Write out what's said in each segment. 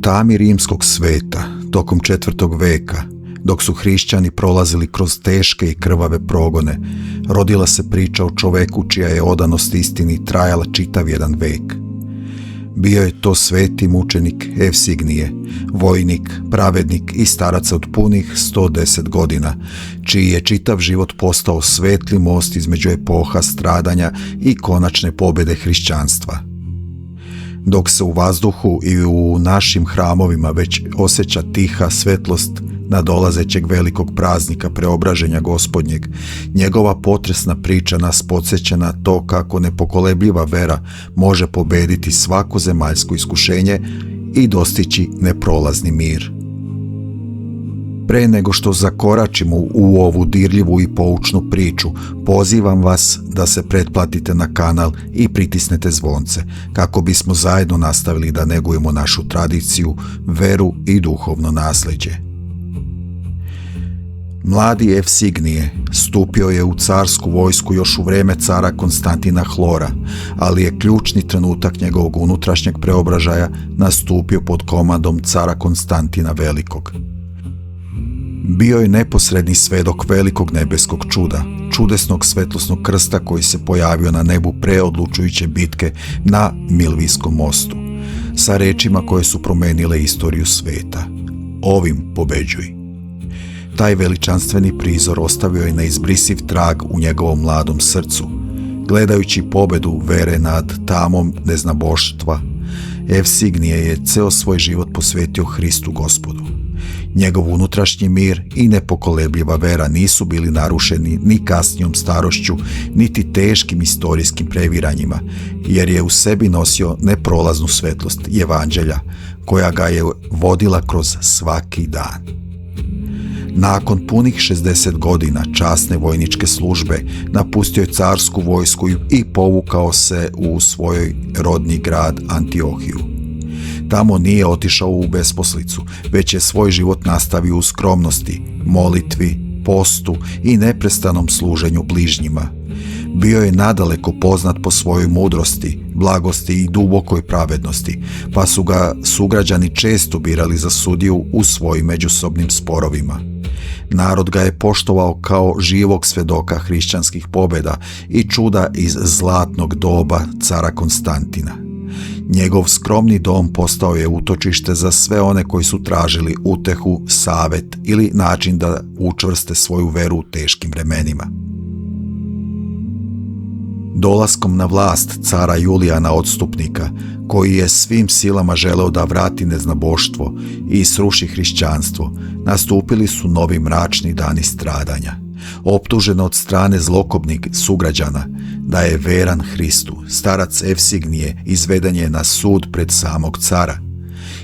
tami rimskog sveta, tokom 4. veka, dok su hrišćani prolazili kroz teške i krvave progone, rodila se priča o čoveku čija je odanost istini trajala čitav jedan vek. Bio je to sveti mučenik Evsignije, vojnik, pravednik i starac od punih 110 godina, čiji je čitav život postao svetli most između epoha stradanja i konačne pobjede hrišćanstva. Dok se u vazduhu i u našim hramovima već osjeća tiha svetlost nadolazećeg velikog praznika preobraženja Gospodnjeg, njegova potresna priča nas podsjeća na to kako nepokolebljiva vera može pobediti svako zemaljsko iskušenje i dostići neprolazni mir. Pre nego što zakoračimo u ovu dirljivu i poučnu priču, pozivam vas da se pretplatite na kanal i pritisnete zvonce, kako bismo zajedno nastavili da negujemo našu tradiciju, veru i duhovno nasleđe. Mladi Evsignije stupio je u carsku vojsku još u vrijeme cara Konstantina Hlora, ali je ključni trenutak njegovog unutrašnjeg preobražaja nastupio pod komandom cara Konstantina Velikog. Bio je neposredni svedok velikog nebeskog čuda, čudesnog svetlosnog krsta koji se pojavio na nebu pre odlučujuće bitke na Milvijskom mostu, sa rečima koje su promenile istoriju sveta. Ovim pobeđuj. Taj veličanstveni prizor ostavio je neizbrisiv trag u njegovom mladom srcu. Gledajući pobedu vere nad tamom neznaboštva, Evsignije je ceo svoj život posvetio Hristu Gospodu. Njegov unutrašnji mir i nepokolebljiva vera nisu bili narušeni ni kasnijom starošću, niti teškim istorijskim previranjima, jer je u sebi nosio neprolaznu svetlost evanđelja, koja ga je vodila kroz svaki dan. Nakon punih 60 godina časne vojničke službe napustio je carsku vojsku i povukao se u svoj rodni grad Antiohiju. Tamo nije otišao u besposlicu, već je svoj život nastavio u skromnosti, molitvi, postu i neprestanom služenju bližnjima. Bio je nadaleko poznat po svojoj mudrosti, blagosti i dubokoj pravednosti, pa su ga sugrađani često birali za sudiju u svojim međusobnim sporovima. Narod ga je poštovao kao živog svedoka hrišćanskih pobjeda i čuda iz zlatnog doba cara Konstantina. Njegov skromni dom postao je utočište za sve one koji su tražili utehu, savet ili način da učvrste svoju veru u teškim vremenima. Dolaskom na vlast cara Julijana Odstupnika, koji je svim silama želeo da vrati neznaboštvo i sruši hrišćanstvo, nastupili su novi mračni dani stradanja. Optužen od strane zlokobnih sugrađana da je veran Hristu, starac Evsignije izveden je na sud pred samog cara.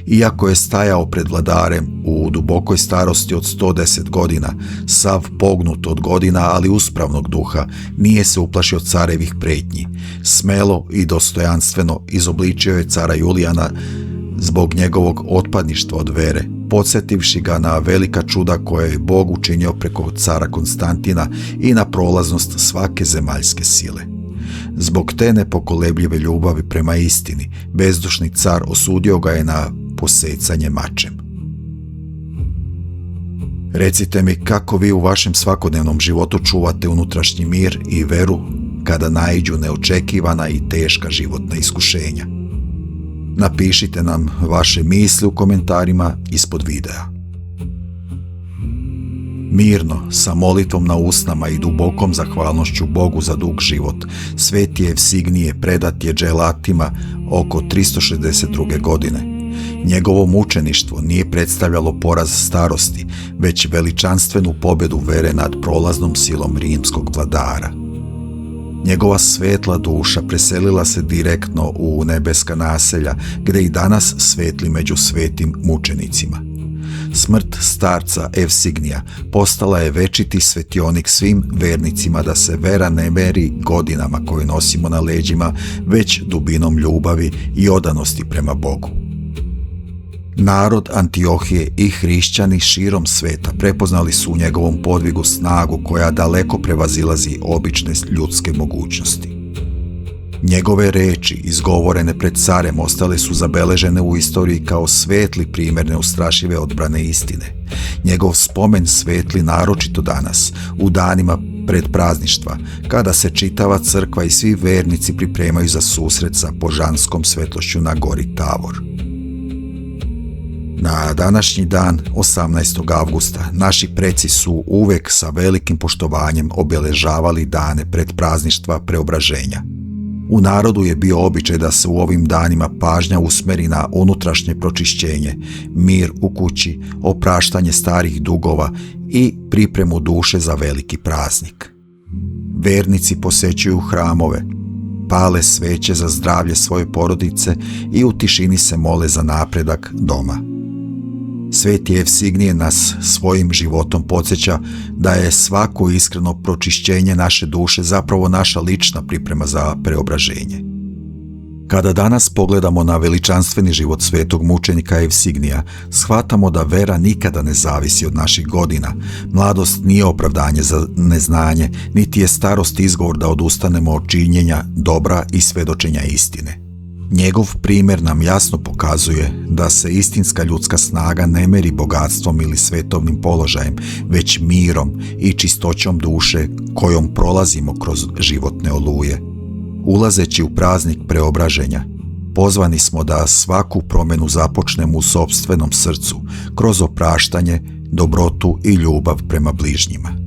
Iako je stajao pred vladarem u dubokoj starosti od 110 godina, sav pognut od godina, ali uspravnog duha, nije se uplašio carevih pretnji. Smelo i dostojanstveno izobličio je cara Julijana zbog njegovog otpadništva od vere, podsjetivši ga na velika čuda koje je Bog učinio preko cara Konstantina i na prolaznost svake zemaljske sile. Zbog te nepokolebljive ljubavi prema istini, bezdušni car osudio ga je na posecanje mačem. Recite mi kako vi u vašem svakodnevnom životu čuvate unutrašnji mir i veru kada naiđu neočekivana i teška životna iskušenja. Napišite nam vaše misli u komentarima ispod videa. Mirno, sa molitvom na usnama i dubokom zahvalnošću Bogu za dug život, sveti Evsignije predat je dželatima oko 362. godine. Njegovo mučeništvo nije predstavljalo poraz starosti, već veličanstvenu pobjedu vere nad prolaznom silom rimskog vladara. Njegova svetla duša preselila se direktno u nebeska naselja, gdje i danas svetli među svetim mučenicima. Smrt starca Evsignija postala je večiti svetionik svim vernicima da se vera ne meri godinama koje nosimo na leđima, već dubinom ljubavi i odanosti prema Bogu. Narod Antiohije i hrišćani širom sveta prepoznali su u njegovom podvigu snagu koja daleko prevazilazi obične ljudske mogućnosti. Njegove reči, izgovorene pred carem, ostale su zabeležene u istoriji kao svetli primjer neustrašive odbrane istine. Njegov spomen svetli naročito danas, u danima pred prazništva, kada se čitava crkva i svi vernici pripremaju za susret sa božanskom svetlošću na gori Tavor. Na današnji dan, 18. avgusta, naši preci su uvek sa velikim poštovanjem obeležavali dane pred prazništva preobraženja. U narodu je bio običaj da se u ovim danima pažnja usmeri na unutrašnje pročišćenje, mir u kući, opraštanje starih dugova i pripremu duše za veliki praznik. Vernici posećuju hramove, pale sveće za zdravlje svoje porodice i u tišini se mole za napredak doma. Sveti Evsignije nas svojim životom podsjeća da je svako iskreno pročišćenje naše duše zapravo naša lična priprema za preobraženje. Kada danas pogledamo na veličanstveni život svetog mučenika Evsignija, shvatamo da vera nikada ne zavisi od naših godina. Mladost nije opravdanje za neznanje, niti je starost izgovor da odustanemo od činjenja dobra i svedočenja istine. Njegov primjer nam jasno pokazuje da se istinska ljudska snaga ne meri bogatstvom ili svetovnim položajem, već mirom i čistoćom duše kojom prolazimo kroz životne oluje. Ulazeći u praznik preobraženja, pozvani smo da svaku promjenu započnemo u sopstvenom srcu, kroz opraštanje, dobrotu i ljubav prema bližnjima.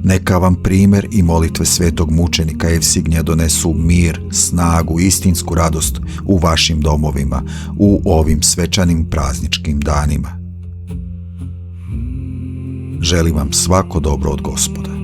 Neka vam primjer i molitve svetog mučenika Evsignija donesu mir, snagu i istinsku radost u vašim domovima u ovim svečanim prazničkim danima. Želim vam svako dobro od Gospoda.